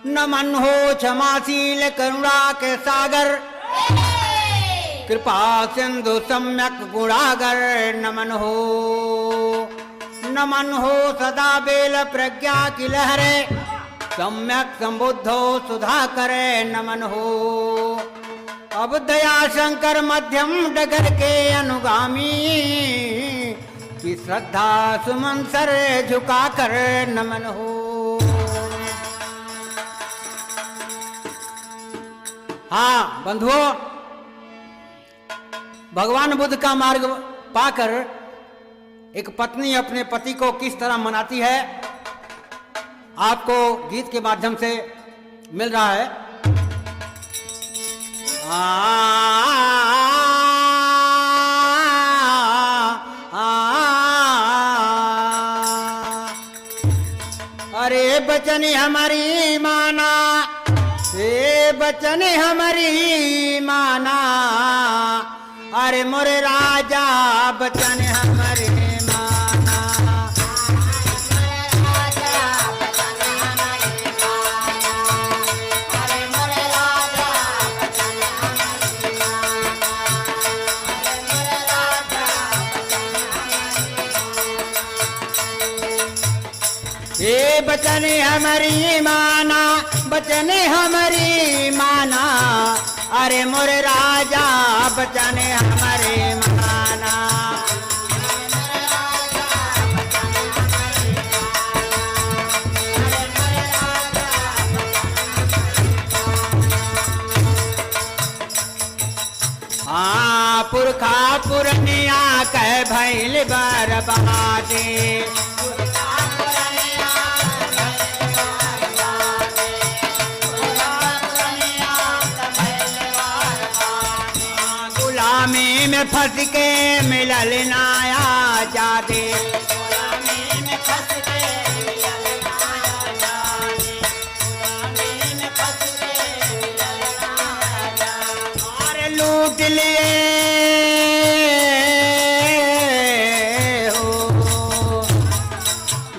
नमन हो क्षमाशील करुणा के सागर, कृपा सिंधु सम्यक गुणागर। नमन हो सदा बेल प्रज्ञा की लहरे, सम्यक संबुद्धो सुधाकर। नमन हो अब दया शंकर मध्यम डगर के अनुगामी, की श्रद्धा सुमन सर झुका कर। नमन हो हाँ बंधुओं, भगवान बुद्ध का मार्ग पाकर एक पत्नी अपने पति को किस तरह मनाती है, आपको गीत के माध्यम से मिल रहा है। अरे बचन हमारी माना, बचन हमारी माना, अरे मोरे राजा बचन हमारे माना। अरे मोरे राजा बचन हमारे माना, अरे मोरे राजा हे बचन हमारी माना, बचन हमारी माना, अरे मोरे राजा बचन हमारे माना। हाँ पुरखा पुरनिया कह भैल बर्बादे, में फंस के मिलल नाया जादे। और लूट लिए हो,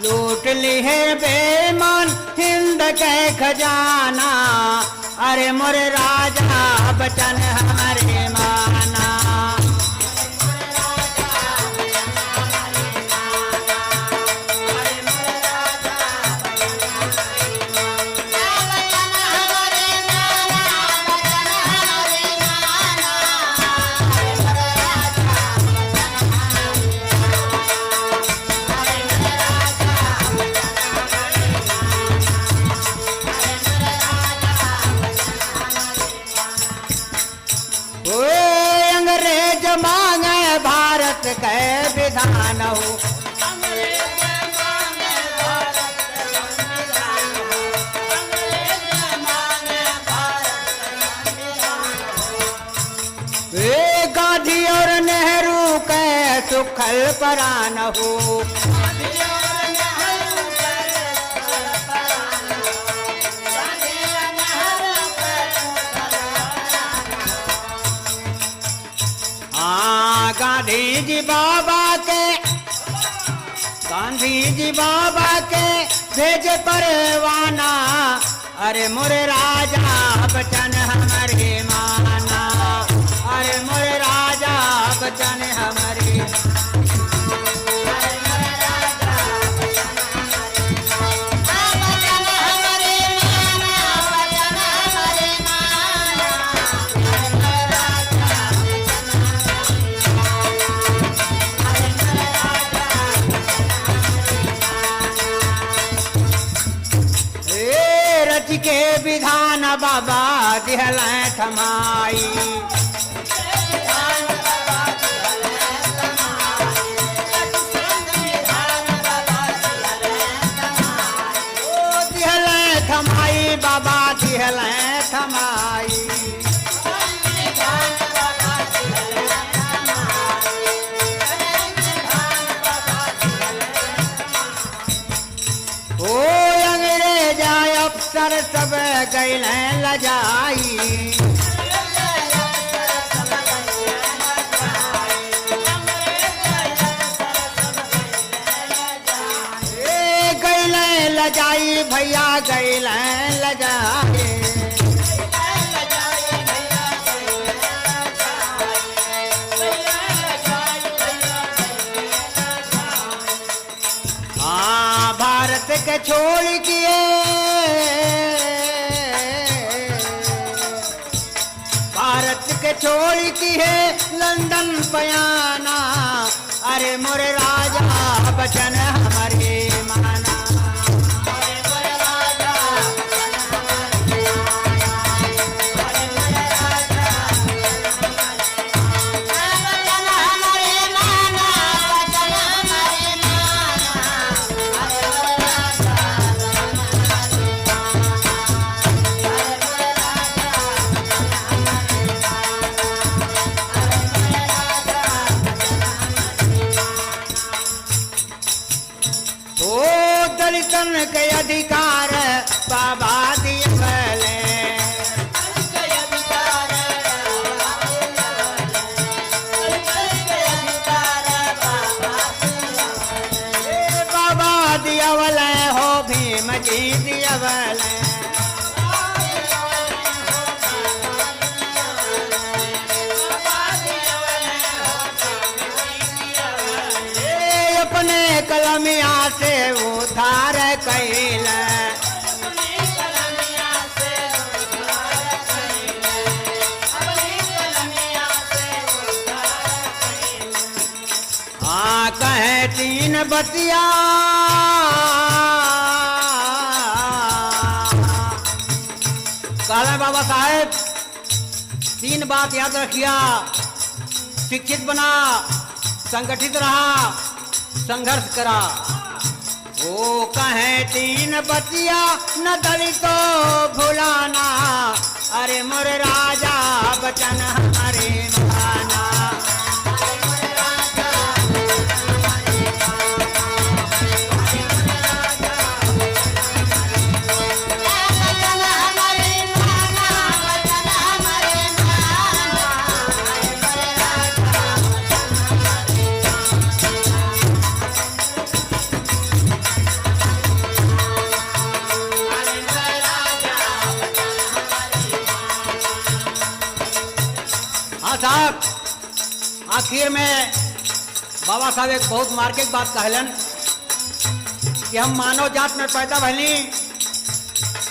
लूट लिए बेमान हिंद के खजाना, अरे मोरे राजा बचन हमारे माना। भारत के विधान हो, गांधी और नेहरू के सुखल परान हो। गांधी जी बाबा के भेजे परवाना, अरे मोरे राजा बचन हमारे माना, अरे मोरे राजा बचन हमारे। के विधान बाबा दिहल थमाई, दिहल थमाई बाबा दिहल थमाई। अफसर सब गैल लजाई। लजाई भैया गैल लजाए। हाँ भारत के छोड़ किए, भारत के छोड़ किए लंदन पयाना। अरे मोरे राजा बचन हमारे माना। दलितन के अधिकार बाबा दियवले। बाबा दियवले हो भीम जी दियवले। अपने कलमिया से उधार कैल। हाँ कहे तीन बतिया, कहला बाबा साहेब तीन बात याद रखिया। शिक्षित बना, संगठित रहा, संघर्ष करा। वो कहे तीन बतिया न दलितो भुलाना। अरे मोर राजा बचन हमारे माना। साहब आखिर में बाबा साहब एक बहुत मार्केट बात कहलन कि हम मानव जात में पैदा भली,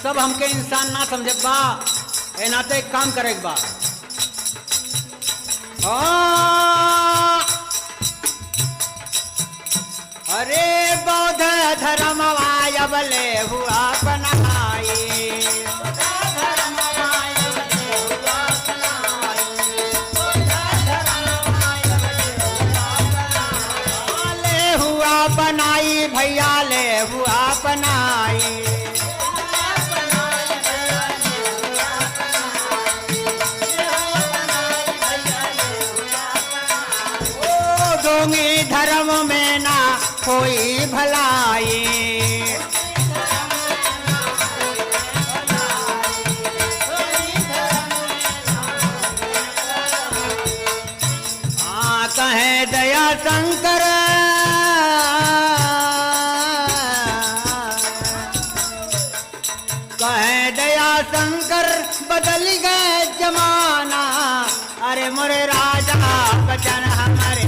सब हमके इंसान ना समझे बा, ए नाते एक काम करे बा। अरे बौद्ध धर्म आयबले हुआ बनाई। बनाई भैया ले हुआ बनाई। ओ दोंगी धर्म में ना कोई भलाई। हाँ कहे दया शंकर, कहे दया शंकर बदल गए जमाना। अरे मोरे राजा बचन हमारे